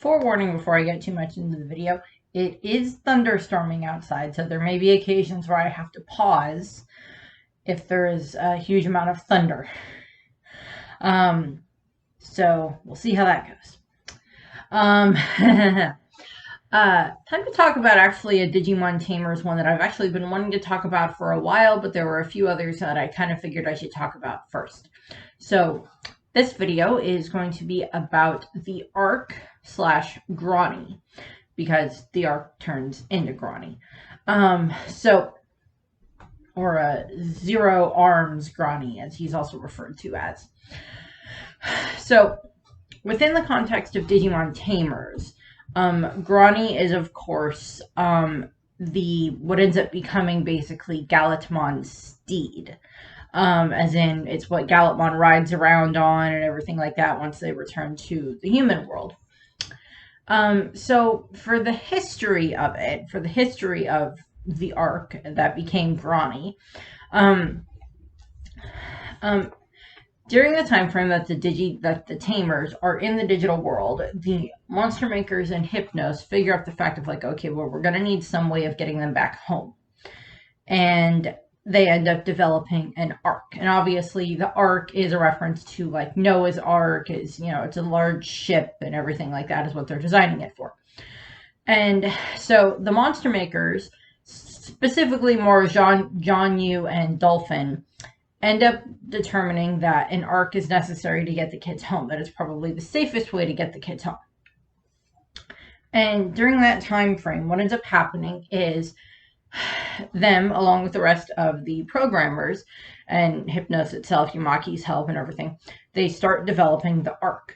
forewarning before I get too much into the video. It is thunderstorming outside, so there may be occasions where I have to pause if there is a huge amount of thunder. So we'll see how that goes. Time to talk about actually a Digimon Tamers one that I've actually been wanting to talk about for a while, but there were a few others that I kind of figured I should talk about first. So this video is going to be about the Arc / Grani, because the Arc turns into Grani. Or a Zero Arms Grani, as he's also referred to as. So within the context of Digimon Tamers, Grani is, of course, what ends up becoming basically Gallantmon's steed. As in, it's what Gallantmon rides around on and everything like that once they return to the human world. So for the history of it, for the history of the Arc that became Grani, during the time frame that the Tamers are in the digital world, the monster makers and Hypnos figure out the fact of like, okay, well, we're gonna need some way of getting them back home, and they end up developing an Ark. And obviously, the Ark is a reference to like Noah's Ark, is it's a large ship and everything like that is what they're designing it for. And so the monster makers, specifically more Jean-Yu and Dolphin, end up determining that an Arc is necessary to get the kids home, that it's probably the safest way to get the kids home. And during that time frame, what ends up happening is them, along with the rest of the programmers and Hypnos itself, Yumaki's help and everything, they start developing the Arc.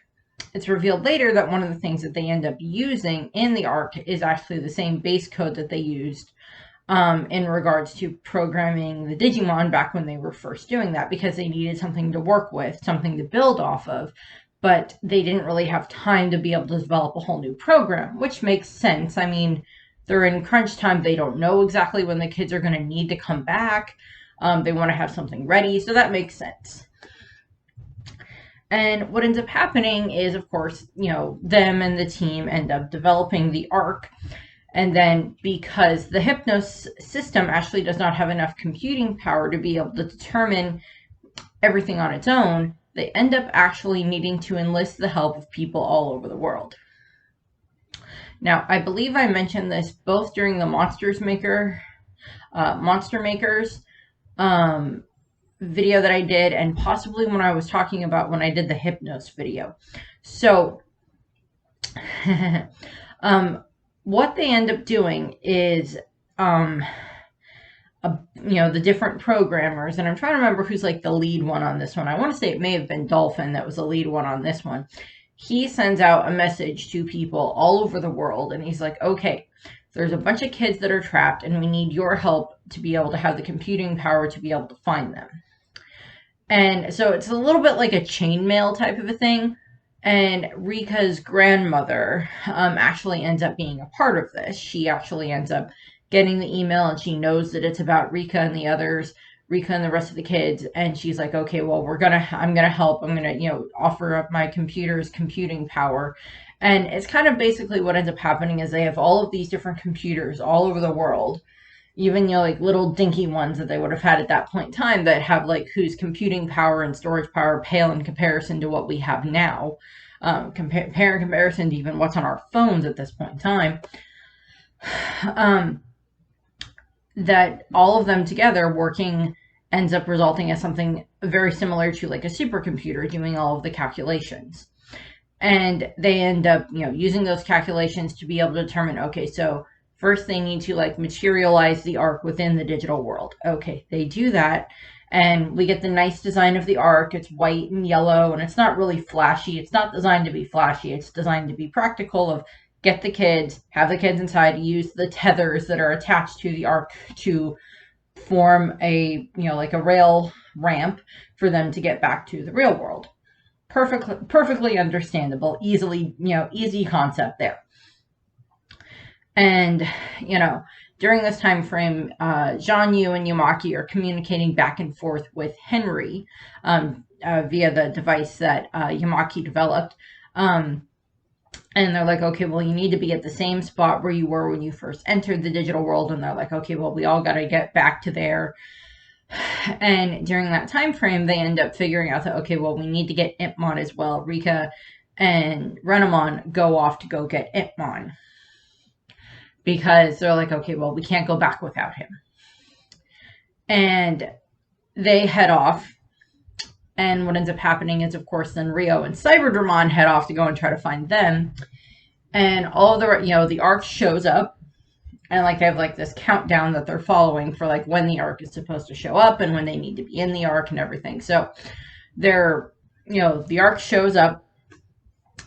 It's revealed later that one of the things that they end up using in the Arc is actually the same base code that they used in regards to programming the Digimon back when they were first doing that, because they needed something to work with, something to build off of, but they didn't really have time to be able to develop a whole new program, which makes sense. I mean, they're in crunch time. They don't know exactly when the kids are going to need to come back. They want to have something ready, so that makes sense. And what ends up happening is, of course, them and the team end up developing the Arc. And then because the Hypnos system actually does not have enough computing power to be able to determine everything on its own, they end up actually needing to enlist the help of people all over the world. Now, I believe I mentioned this both during the Monster Makers video that I did, and possibly when I was talking about when I did the Hypnos video. So, what they end up doing is, the different programmers, and I'm trying to remember who's like the lead one on this one. I want to say it may have been Dolphin that was the lead one on this one. He sends out a message to people all over the world, and he's like, okay, there's a bunch of kids that are trapped, and we need your help to be able to have the computing power to be able to find them. And so it's a little bit like a chainmail type of a thing. And Rika's grandmother actually ends up being a part of this. She actually ends up getting the email, and she knows that it's about Rika and the others, Rika and the rest of the kids. And she's like, okay, well, I'm gonna help. I'm gonna, offer up my computer's computing power. And it's kind of basically what ends up happening is they have all of these different computers all over the world, even, like little dinky ones that they would have had at that point in time that have like whose computing power and storage power pale in comparison to what we have now. Compare in comparison to even what's on our phones at this point in time. That all of them together working ends up resulting as something very similar to like a supercomputer doing all of the calculations. And they end up, using those calculations to be able to determine, okay, so first they need to like materialize the Arc within the digital world. Okay, they do that, and we get the nice design of the Arc. It's white and yellow, and it's not really flashy. It's not designed to be flashy. It's designed to be practical of get the kids, have the kids inside, use the tethers that are attached to the Arc to form a, like a rail ramp for them to get back to the real world. Perfectly understandable, easy concept there. And, during this time frame, Jean-Yu and Yumaki are communicating back and forth with Henry via the device that Yumaki developed. And they're like, okay, well, you need to be at the same spot where you were when you first entered the digital world. And they're like, okay, well, we all got to get back to there. And during that time frame, they end up figuring out that, okay, well, we need to get Impmon as well. Rika and Renamon go off to go get Impmon, because they're like, okay, well, we can't go back without him. And they head off. And what ends up happening is, of course, then Rio and Cyberdramon head off to go and try to find them. And all of the Ark shows up. And like they have like this countdown that they're following for like when the Ark is supposed to show up and when they need to be in the Ark and everything. So they're, the Ark shows up,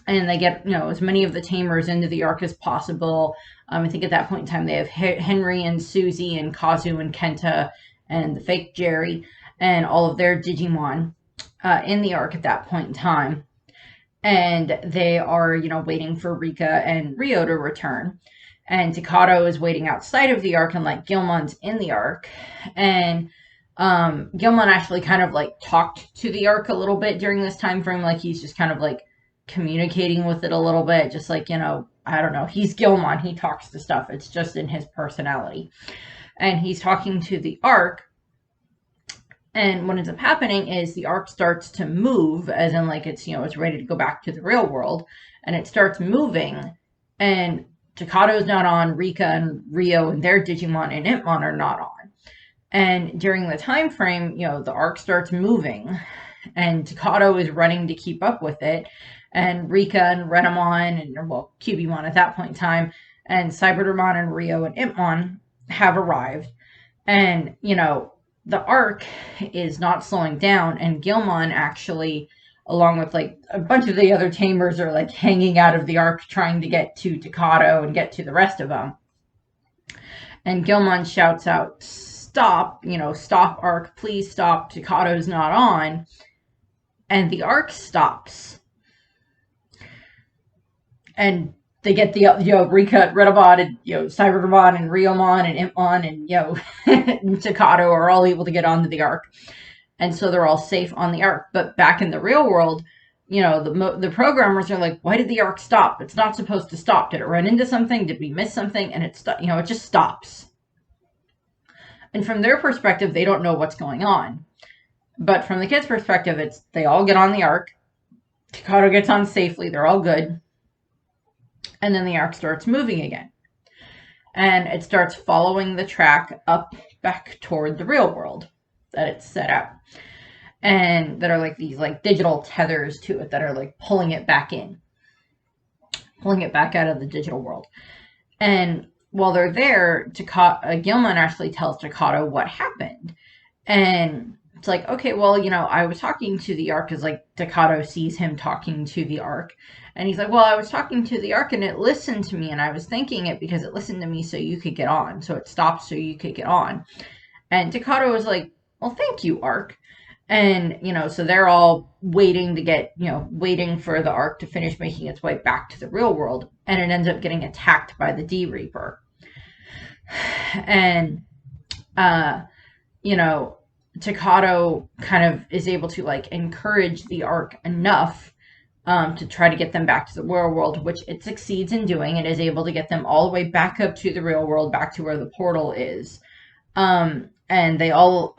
and they get, as many of the Tamers into the Ark as possible. I think at that point in time they have Henry and Susie and Kazu and Kenta and the fake Jerry and all of their Digimon in the Ark at that point in time. And they are, waiting for Rika and Rio to return. And Takato is waiting outside of the Ark, and like Gilmon's in the Ark. And Gilmon actually kind of like talked to the Ark a little bit during this time frame. Like he's just kind of like communicating with it a little bit. Just like, I don't know. He's Gilmon. He talks to stuff. It's just in his personality. And he's talking to the Ark. And what ends up happening is the Ark starts to move, as in like it's, it's ready to go back to the real world. And it starts moving. And Takato's not on, Rika and Rio and their Digimon and Impmon are not on. And during the time frame, the Ark starts moving, and Takato is running to keep up with it. And Rika and Renamon, and well, Cubimon at that point in time, and Cyberdramon and Rio and Impmon have arrived. And, the Ark is not slowing down, and Gilmon actually, along with like a bunch of the other Tamers, are like hanging out of the Ark trying to get to Takato and get to the rest of them. And Gilmon shouts out, stop, stop Ark, please stop, Takato's not on. And the Ark stops. And they get the, Rika, Redabot, and, Cyberdramon, and Ryomon, and Impmon, and, and Takato are all able to get onto the Ark. And so they're all safe on the Ark. But back in the real world, the programmers are like, why did the Ark stop? It's not supposed to stop. Did it run into something? Did we miss something? And it just stops. And from their perspective, they don't know what's going on. But from the kids' perspective, they all get on the Ark. Takato gets on safely. They're all good. And then the Ark starts moving again. And it starts following the track up back toward the real world that it's set out. And that are like these like digital tethers to it that are like pulling it back in. Pulling it back out of the digital world. And while they're there, Gilmon actually tells Takato what happened. And it's like, okay, well, I was talking to the Ark, because like Takato sees him talking to the Ark. And he's like, well, I was talking to the Ark and it listened to me, and I was thanking it because it listened to me so you could get on. So it stopped so you could get on. And Takato was like, well, thank you, Ark. And, so they're all waiting to get, waiting for the Ark to finish making its way back to the real world. And it ends up getting attacked by the D Reaper. And, Takato kind of is able to like encourage the Ark enough to try to get them back to the real world, which it succeeds in doing. It is able to get them all the way back up to the real world, back to where the portal is. And they all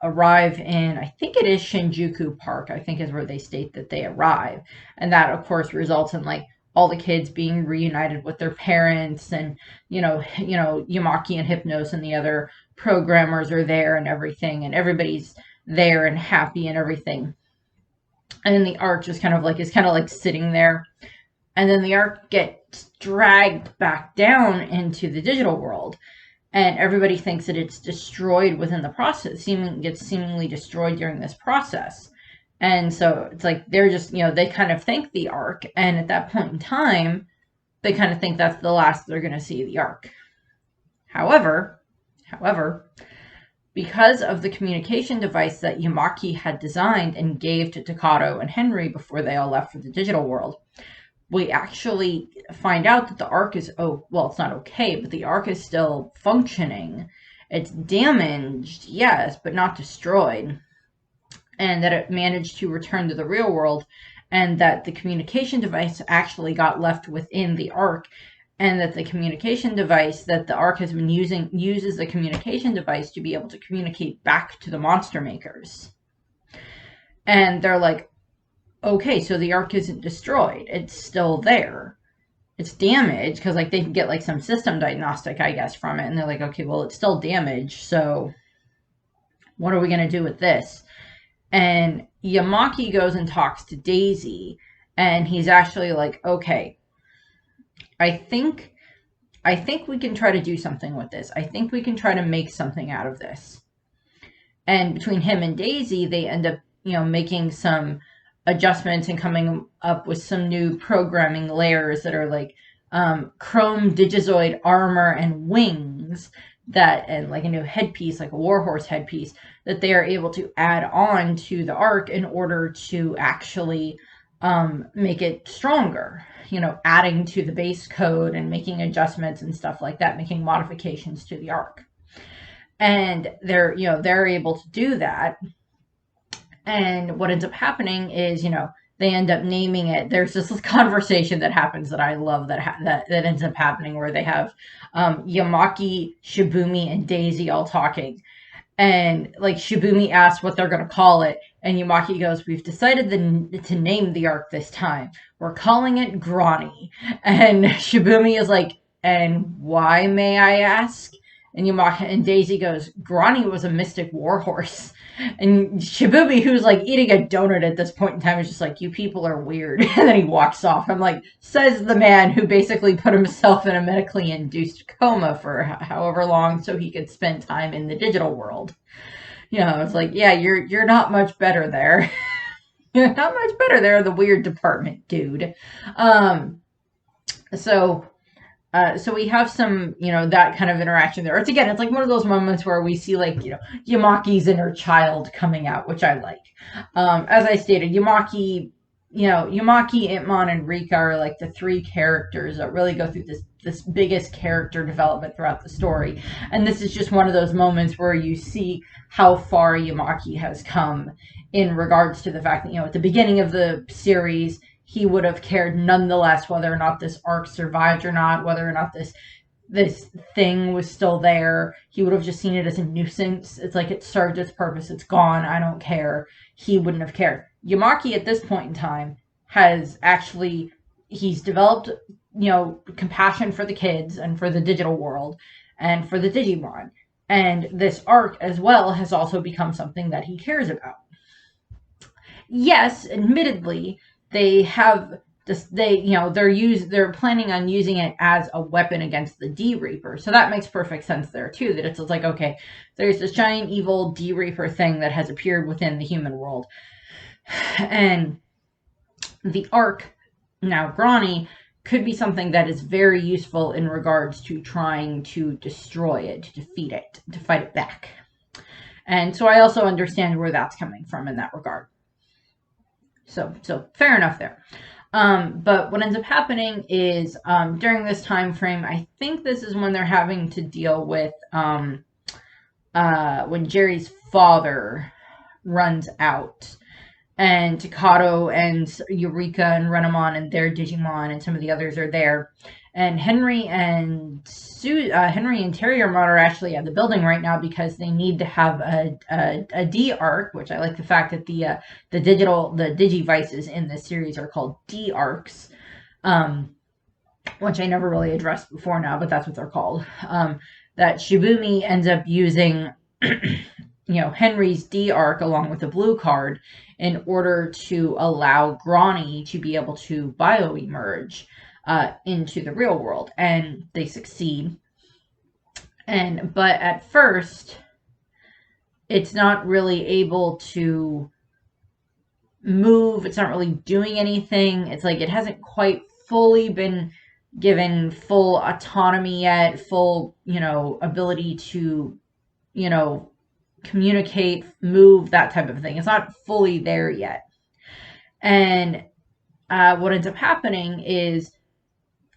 arrive in, I think it is Shinjuku Park, I think is where they state that they arrive. And that, of course, results in like all the kids being reunited with their parents, and, Yamaki and Hypnos and the other programmers are there and everything, and everybody's there and happy and everything. And then the Ark just kind of like sitting there. And then the Ark gets dragged back down into the digital world. And everybody thinks that it's destroyed within the process, gets seemingly destroyed during this process. And so it's like they're just, they kind of thank the Ark. And at that point in time, they kind of think that's the last they're going to see the Ark. However, because of the communication device that Yamaki had designed and gave to Takato and Henry before they all left for the digital world, we actually find out that the Ark is, it's not okay, but the Ark is still functioning. It's damaged, yes, but not destroyed. And that it managed to return to the real world and that the communication device actually got left within the Ark, and that the communication device that the Ark has been using uses the communication device to be able to communicate back to the monster makers. And they're like, okay, so the Ark isn't destroyed. It's still there. It's damaged, because like they can get like some system diagnostic, I guess, from it. And they're like, okay, well, it's still damaged. So what are we going to do with this? And Yamaki goes and talks to Daisy, and he's actually like, okay, I think we can try to do something with this. I think we can try to make something out of this. And between him and Daisy, they end up, making some adjustments and coming up with some new programming layers that are like chrome digizoid armor and wings, and like a new headpiece, like a warhorse headpiece, that they are able to add on to the Ark in order to actually make it stronger, adding to the base code and making adjustments and stuff like that, making modifications to the Ark. And they're able to do that. And what ends up happening is, they end up naming it. There's this conversation that happens that I love that ends up happening, where they have Yamaki, Shibumi, and Daisy all talking. And like Shibumi asks what they're going to call it. And Yamaki goes, we've decided to name the Ark this time. We're calling it Grani. And Shibumi is like, and why, may I ask? And Yamaki and Daisy goes, Grani was a mystic warhorse. And Shibumi, who's like eating a donut at this point in time, is just like, you people are weird. And then he walks off. I'm like, says the man who basically put himself in a medically induced coma for however long so he could spend time in the digital world. It's like, yeah, you're not much better there. You're not much better there, the weird department, dude. So we have some, that kind of interaction there. It's like one of those moments where we see like, Yamaki's inner child coming out, which I like. As I stated, Yamaki, Itmon, and Rika are like the three characters that really go through this biggest character development throughout the story. And this is just one of those moments where you see how far Yamaki has come in regards to the fact that, at the beginning of the series, he would have cared nonetheless whether or not this Ark survived or not, whether or not this thing was still there. He would have just seen it as a nuisance. It's like, it served its purpose. It's gone. I don't care. He wouldn't have cared. Yamaki at this point in time he's developed, compassion for the kids and for the digital world and for the Digimon. And this Ark as well has also become something that he cares about. Yes, admittedly, they have this, they're planning on using it as a weapon against the D Reaper. So that makes perfect sense there too, that it's like, okay, there's this giant evil D Reaper thing that has appeared within the human world. And the Ark, now Grani, could be something that is very useful in regards to trying to destroy it, to defeat it, to fight it back. And so I also understand where that's coming from in that regard. So fair enough there. But what ends up happening is during this time frame, I think this is when they're having to deal with when Jerry's father runs out, and Takato and Eureka and Renamon and their Digimon and some of the others are there. And Henry and Terrymon are actually at the building right now because they need to have a D Arc, which I like the fact that the Digivices in this series are called D Arcs, which I never really addressed before now, but that's what they're called. That Shibumi ends up using, Henry's D Arc along with the blue card in order to allow Grani to be able to bioemerge into the real world, and they succeed. But at first, it's not really able to move. It's not really doing anything. It's like it hasn't quite fully been given full autonomy yet, full, ability to, communicate, move, that type of thing. It's not fully there yet. And what ends up happening is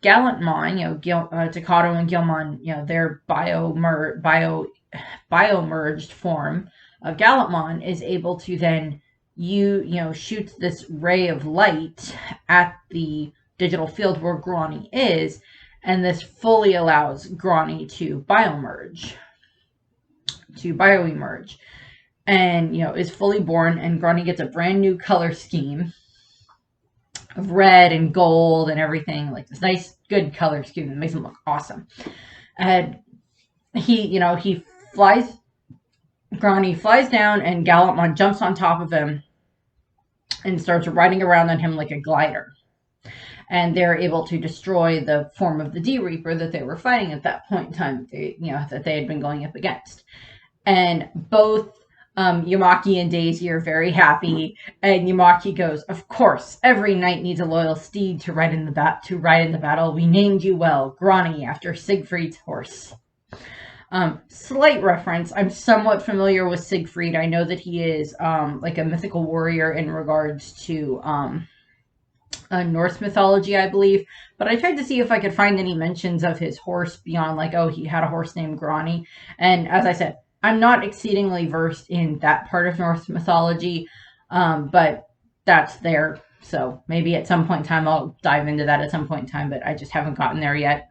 Gallantmon, Takato and Gilmon, their bio-merged form of Gallantmon is able to then shoots this ray of light at the digital field where Grani is, and this fully allows Grani to bioemerge, and is fully born, and Grani gets a brand new color scheme of red and gold and everything, like this nice, good color scheme that makes him look awesome. And he flies. Grani flies down, and Gallantmon jumps on top of him and starts riding around on him like a glider. And they're able to destroy the form of the D Reaper that they were fighting at that point in time, that they had been going up against. And both Yamaki and Daisy are very happy, and Yamaki goes, "Of course, every knight needs a loyal steed to ride in the battle. We named you well, Grani, after Siegfried's horse." Slight reference. I'm somewhat familiar with Siegfried. I know that he is like a mythical warrior in regards to Norse mythology, I believe. But I tried to see if I could find any mentions of his horse beyond like, oh, he had a horse named Grani. And as I said, I'm not exceedingly versed in that part of Norse mythology, but that's there. So maybe at some point in time, I'll dive into that at some point in time, but I just haven't gotten there yet.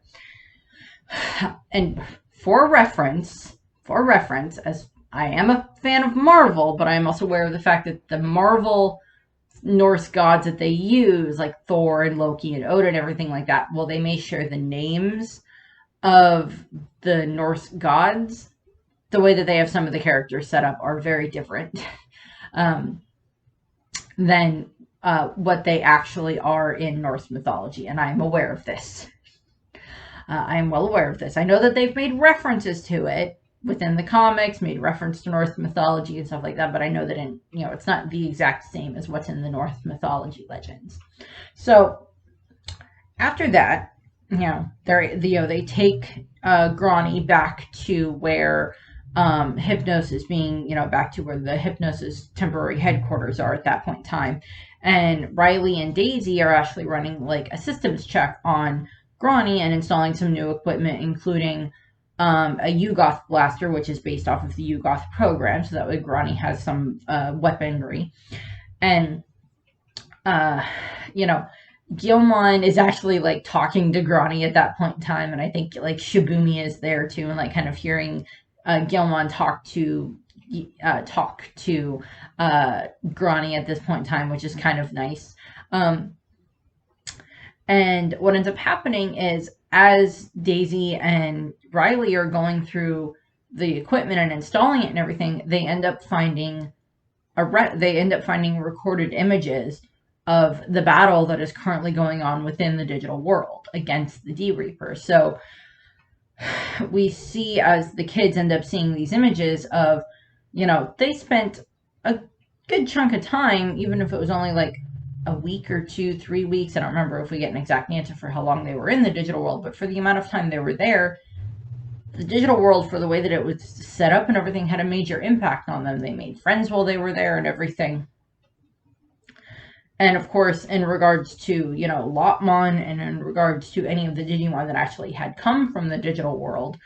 And for reference, as I am a fan of Marvel, but I am also aware of the fact that the Marvel Norse gods that they use, like Thor and Loki and Odin and everything like that, well, they may share the names of the Norse gods. The way that they have some of the characters set up are very different than what they actually are in Norse mythology, and I am aware of this. I am well aware of this. I know that they've made references to it within the comics, made reference to Norse mythology and stuff like that, but I know that it's not the exact same as what's in the Norse mythology legends. So after that, they take Grani back to where Hypnos is being, back to where the Hypnos' temporary headquarters are at that point in time. And Riley and Daisy are actually running like a systems check on Grani and installing some new equipment, including a Yugoth blaster, which is based off of the Yugoth program, so that way Grani has some weaponry. And Guilmon is actually like talking to Grani at that point in time, and I think like Shibumi is there too, and like kind of hearing Guilmon talk to Grani at this point in time, which is kind of nice. And what ends up happening is, as Daisy and Riley are going through the equipment and installing it and everything, they end up finding recorded images of the battle that is currently going on within the digital world against the D Reaper. So we see, as the kids end up seeing these images of, they spent a good chunk of time, even if it was only like a week or 2-3 weeks. I don't remember if we get an exact answer for how long they were in the digital world, but for the amount of time they were there, the digital world, for the way that it was set up and everything, had a major impact on them. They made friends while they were there and everything. And of course, in regards to, Lopmon, and in regards to any of the Digimon that actually had come from the digital world,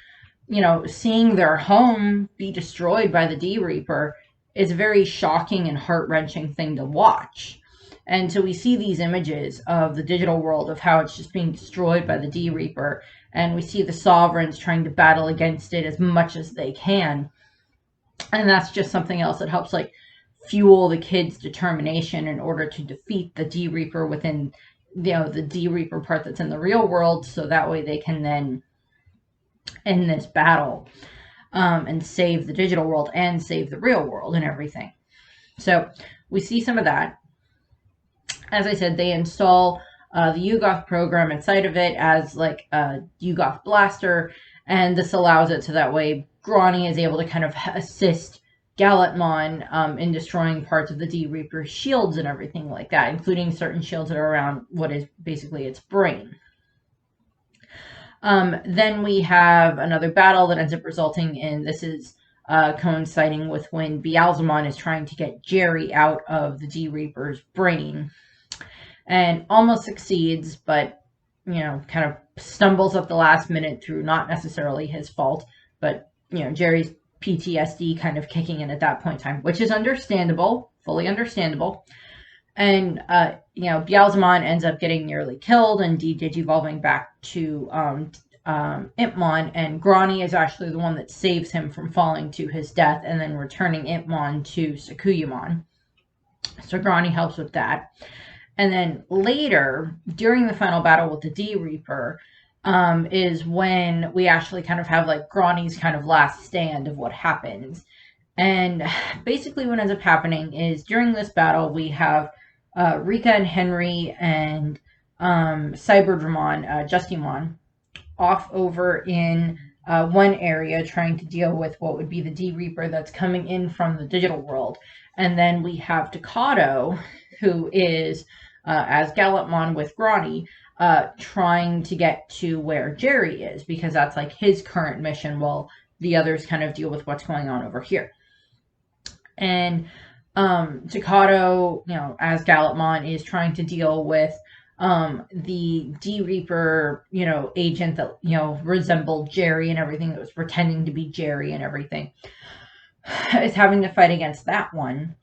seeing their home be destroyed by the D Reaper is a very shocking and heart-wrenching thing to watch. And so we see these images of the digital world, of how it's just being destroyed by the D Reaper, and we see the Sovereigns trying to battle against it as much as they can. And that's just something else that helps like fuel the kids' determination in order to defeat the D Reaper within, the D Reaper part that's in the real world, so that way they can then end this battle and save the digital world and save the real world and everything. So we see some of that. As I said, they install the Yugoth program inside of it as like a Yugoth blaster, and this allows it so that way Grani is able to kind of assist Gallantmon in destroying parts of the D Reaper's shields and everything like that, including certain shields that are around what is basically its brain. Then we have another battle that ends up resulting in, this is coinciding with when Beelzemon is trying to get Jerry out of the D Reaper's brain, and almost succeeds, but, kind of stumbles at the last minute through not necessarily his fault, but, Jerry's PTSD kind of kicking in at that point in time, which is understandable. fully understandable. And, Beelzemon ends up getting nearly killed and de-digivolving back to Impmon, and Grani is actually the one that saves him from falling to his death and then returning Impmon to Sakuyamon. So Grani helps with that. And then later, during the final battle with the D-Reaper, is when we actually kind of have like Grani's kind of last stand of what happens. And basically what ends up happening is during this battle, we have Rika and Henry and Cyberdramon, Justimon, off over in one area trying to deal with what would be the D-Reaper that's coming in from the digital world. And then we have Takato, who is, as Gallopmon with Grani, trying to get to where Jerry is, because that's like his current mission while the others kind of deal with what's going on over here. And Takato, as Gallopmon, is trying to deal with the D-Reaper, agent that, resembled Jerry and everything, that was pretending to be Jerry and everything, is having to fight against that one.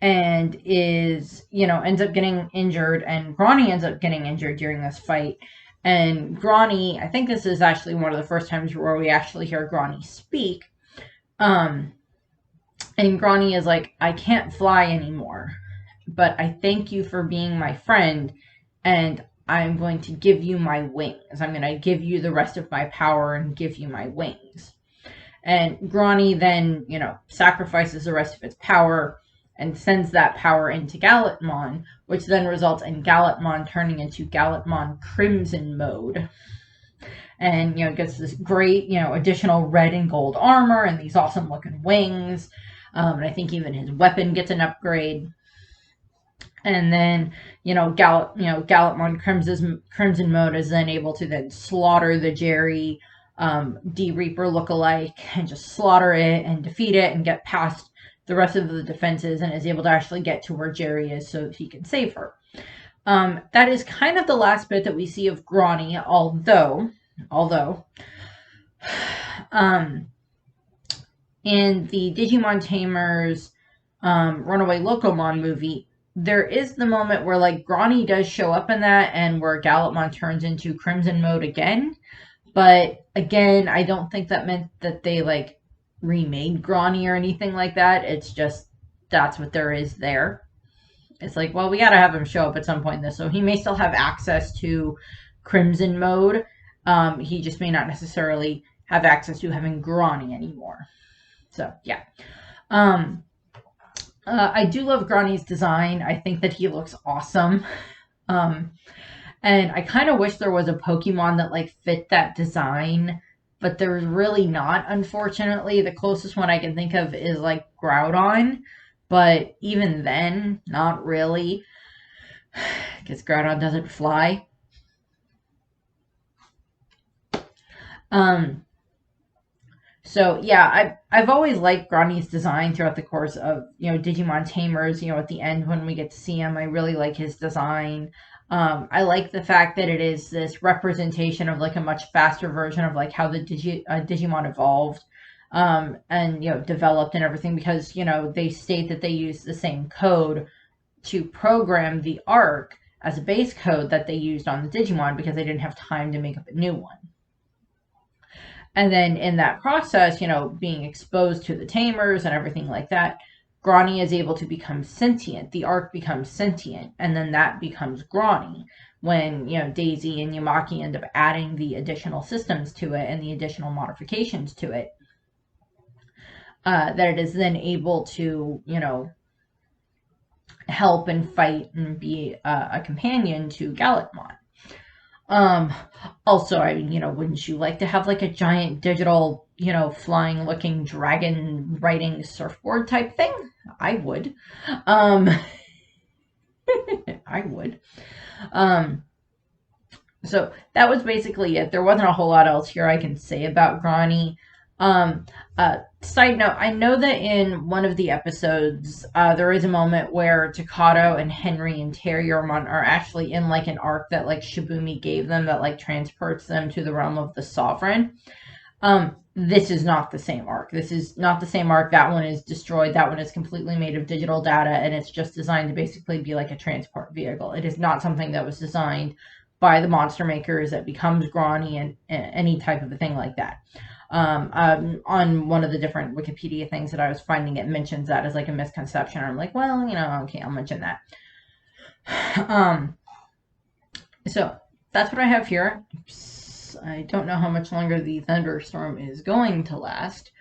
And is, ends up getting injured, and Grani ends up getting injured during this fight. And Grani, I think this is actually one of the first times where we actually hear Grani speak. And Grani is like, I can't fly anymore, but I thank you for being my friend, and I'm going to give you my wings. I'm going to give you the rest of my power and give you my wings. And Grani then, sacrifices the rest of its power and sends that power into Gallopmon, which then results in Gallopmon turning into Gallopmon Crimson mode. And, gets this great, additional red and gold armor and these awesome looking wings. And I think even his weapon gets an upgrade. And then, Gallopmon Crimson mode is then able to then slaughter the Jerry D-Reaper lookalike and just slaughter it and defeat it and get past the rest of the defenses, and is able to actually get to where Jerry is so that he can save her. That is kind of the last bit that we see of Grani, although in the Digimon Tamers Runaway Locomon movie, there is the moment where like Grani does show up in that, and where Gallopmon turns into Crimson mode again. But again, I don't think that meant that they like remade Grani or anything like that. It's just that's what there is there. It's like, well, we gotta have him show up at some point in this, so he may still have access to Crimson mode. He just may not necessarily have access to having Grani anymore. So yeah. I do love Grani's design. I think that he looks awesome. And I kind of wish there was a Pokemon that like fit that design, but there's really not, unfortunately. The closest one I can think of is like Groudon, but even then, not really, because Groudon doesn't fly. So yeah, I've always liked Grani's design throughout the course of, Digimon Tamers. At the end when we get to see him, I really like his design. I like the fact that it is this representation of like a much faster version of like how the Digimon evolved and developed and everything, because they state that they use the same code to program the ARC as a base code that they used on the Digimon, because they didn't have time to make up a new one. And then in that process, being exposed to the Tamers and everything like that, Grani is able to become sentient. The ARC becomes sentient, and then that becomes Grani when, Daisy and Yamaki end up adding the additional systems to it and the additional modifications to it. That it is then able to, help and fight and be a companion to Gallopmon. Also, I mean, wouldn't you like to have like a giant digital, flying looking dragon riding surfboard type thing? I would. I would. So that was basically it. There wasn't a whole lot else here I can say about Grani. Side note, I know that in one of the episodes, there is a moment where Takato and Henry and Terriermon are actually in like an arc that like Shibumi gave them that like transports them to the realm of the Sovereign. This is not the same arc. This is not the same arc. That one is destroyed. That one is completely made of digital data, and it's just designed to basically be like a transport vehicle. It is not something that was designed by the monster makers that becomes Grani and any type of a thing like that. On one of the different Wikipedia things that I was finding, it mentions that as like a misconception. I'm like, well, okay, I'll mention that. So that's what I have here. I don't know how much longer the thunderstorm is going to last.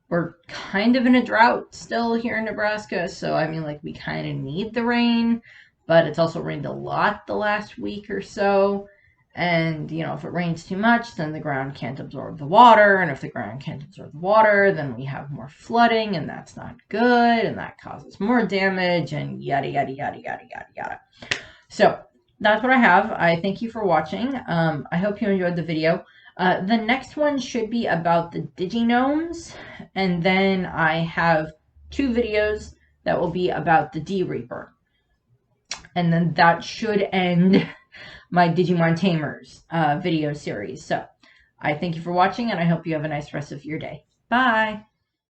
We're kind of in a drought still here in Nebraska, so I mean, like, we kind of need the rain, but it's also rained a lot the last week or so. And, if it rains too much, then the ground can't absorb the water. And if the ground can't absorb the water, then we have more flooding, and that's not good. And that causes more damage, and yada, yada, yada, yada, yada, yada. So that's what I have. I thank you for watching. I hope you enjoyed the video. The next one should be about the Diginomes, and then I have 2 videos that will be about the D-Reaper. And then that should end my Digimon Tamers video series. So I thank you for watching, and I hope you have a nice rest of your day. Bye!